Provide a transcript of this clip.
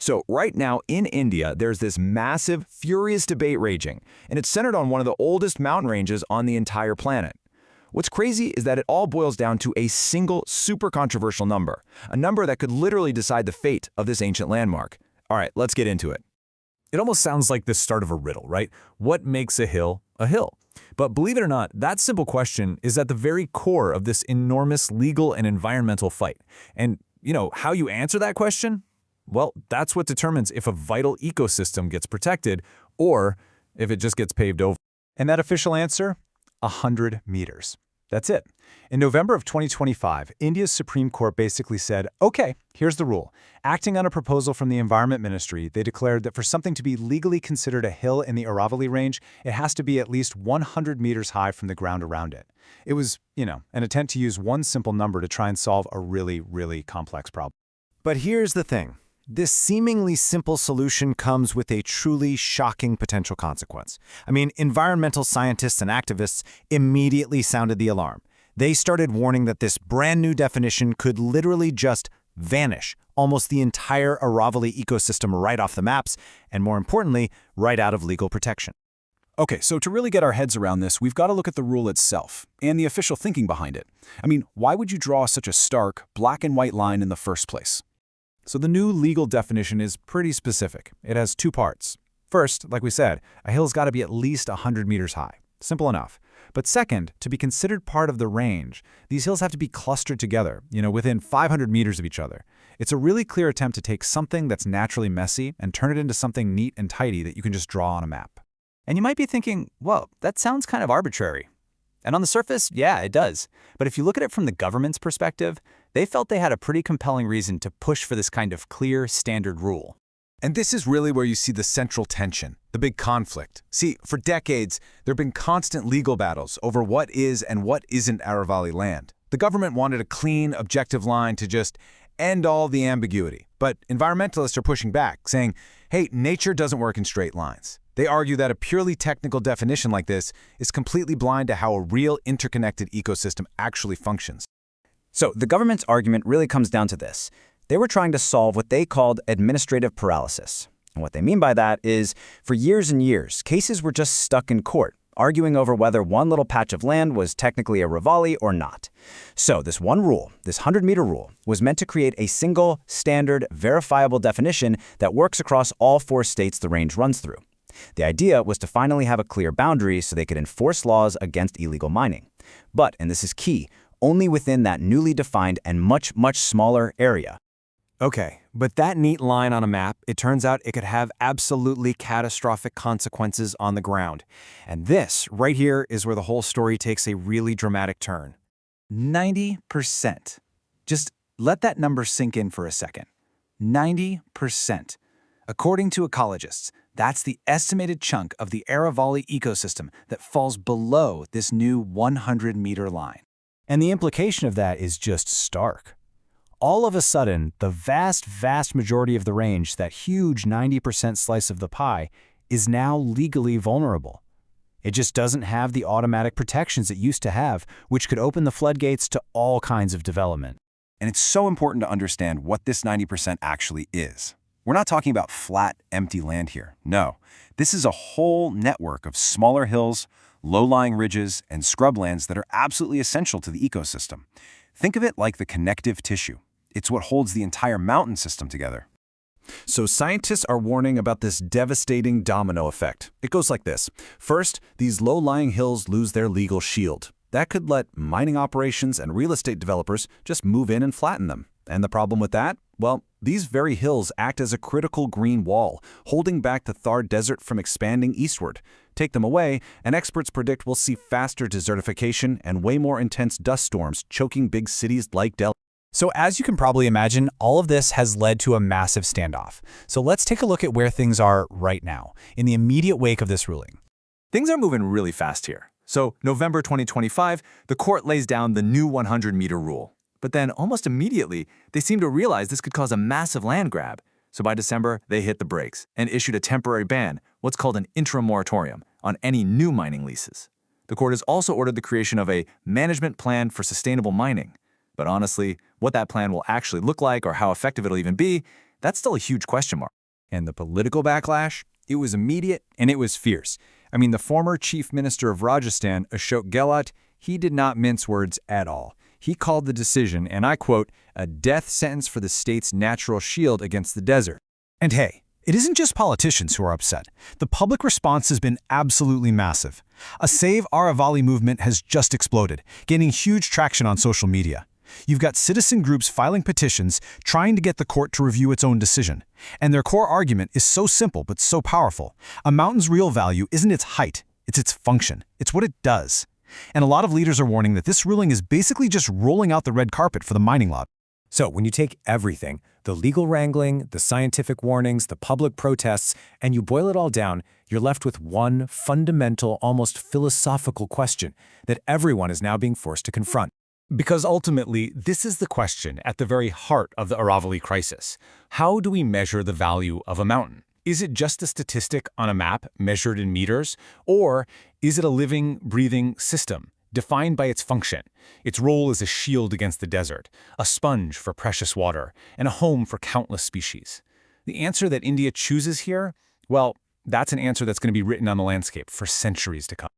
So right now in India, there's this massive, furious debate raging, and it's centered on one of the oldest mountain ranges on the entire planet. What's crazy is that it all boils down to a single, super controversial number, a number that could literally decide the fate of this ancient landmark. All right, let's get into it. It almost sounds like the start of a riddle, right? What makes a hill a hill? But believe it or not, that simple question is at the very core of this enormous legal and environmental fight. And, how you answer that question? Well, that's what determines if a vital ecosystem gets protected or if it just gets paved over. And that official answer? 100 meters. That's it. In November of 2025, India's Supreme Court basically said, okay, here's the rule. Acting on a proposal from the Environment Ministry, they declared that for something to be legally considered a hill in the Aravali Range, it has to be at least 100 meters high from the ground around it. It was, an attempt to use one simple number to try and solve a really, really complex problem. But here's the thing. This seemingly simple solution comes with a truly shocking potential consequence. Environmental scientists and activists immediately sounded the alarm. They started warning that this brand new definition could literally just vanish almost the entire Aravali ecosystem right off the maps, and more importantly, right out of legal protection. Okay, so to really get our heads around this, we've got to look at the rule itself and the official thinking behind it. Why would you draw such a stark, black and white line in the first place? So the new legal definition is pretty specific. It has two parts. First, like we said, a hill's got to be at least 100 meters high. Simple enough. But second, to be considered part of the range, these hills have to be clustered together, within 500 meters of each other. It's a really clear attempt to take something that's naturally messy and turn it into something neat and tidy that you can just draw on a map. And you might be thinking, well, that sounds kind of arbitrary. And on the surface, yeah, it does. But if you look at it from the government's perspective, they felt they had a pretty compelling reason to push for this kind of clear, standard rule. And this is really where you see the central tension, the big conflict. See, for decades, there have been constant legal battles over what is and what isn't Aravali land. The government wanted a clean, objective line to just end all the ambiguity. But environmentalists are pushing back, saying, hey, nature doesn't work in straight lines. They argue that a purely technical definition like this is completely blind to how a real interconnected ecosystem actually functions. So the government's argument really comes down to this. They were trying to solve what they called administrative paralysis. And what they mean by that is, for years and years, cases were just stuck in court, arguing over whether one little patch of land was technically a Aravali or not. So this one rule, this 100-meter rule, was meant to create a single, standard, verifiable definition that works across all 4 states the range runs through. The idea was to finally have a clear boundary so they could enforce laws against illegal mining. But, and this is key, only within that newly defined and much, much smaller area. Okay, but that neat line on a map, it turns out it could have absolutely catastrophic consequences on the ground. And this, right here, is where the whole story takes a really dramatic turn. 90%. Just let that number sink in for a second. 90%. According to ecologists, that's the estimated chunk of the Aravali ecosystem that falls below this new 100-meter line. And the implication of that is just stark. All of a sudden, the vast, vast majority of the range, that huge 90% slice of the pie, is now legally vulnerable. It just doesn't have the automatic protections it used to have, which could open the floodgates to all kinds of development. And it's so important to understand what this 90% actually is. We're not talking about flat, empty land here. No, this is a whole network of smaller hills, low-lying ridges, and scrublands that are absolutely essential to the ecosystem. Think of it like the connective tissue. It's what holds the entire mountain system together. So scientists are warning about this devastating domino effect. It goes like this. First, these low-lying hills lose their legal shield. That could let mining operations and real estate developers just move in and flatten them. And the problem with that? Well, these very hills act as a critical green wall, holding back the Thar Desert from expanding eastward. Take them away, and experts predict we'll see faster desertification and way more intense dust storms choking big cities like Delhi. So as you can probably imagine, all of this has led to a massive standoff. So let's take a look at where things are right now, in the immediate wake of this ruling. Things are moving really fast here. So November 2025, the court lays down the new 100-meter rule. But then almost immediately, they seem to realize this could cause a massive land grab. So by December, they hit the brakes and issued a temporary ban, what's called an interim moratorium, on any new mining leases. The court has also ordered the creation of a management plan for sustainable mining. But honestly, what that plan will actually look like or how effective it'll even be, that's still a huge question mark. And the political backlash? It was immediate and it was fierce. I mean, the former chief minister of Rajasthan, Ashok Gehlot, he did not mince words at all. He called the decision, and I quote, a death sentence for the state's natural shield against the desert. And hey, it isn't just politicians who are upset. The public response has been absolutely massive. A Save Aravali movement has just exploded, gaining huge traction on social media. You've got citizen groups filing petitions trying to get the court to review its own decision. And their core argument is so simple but so powerful. A mountain's real value isn't its height, it's its function. It's what it does. And a lot of leaders are warning that this ruling is basically just rolling out the red carpet for the mining lobby. So when you take everything, the legal wrangling, the scientific warnings, the public protests, and you boil it all down, you're left with one fundamental, almost philosophical question that everyone is now being forced to confront. Because ultimately, this is the question at the very heart of the Aravali crisis. How do we measure the value of a mountain? Is it just a statistic on a map measured in meters? Or is it a living, breathing system defined by its function, its role as a shield against the desert, a sponge for precious water, and a home for countless species? The answer that India chooses here, well, that's an answer that's going to be written on the landscape for centuries to come.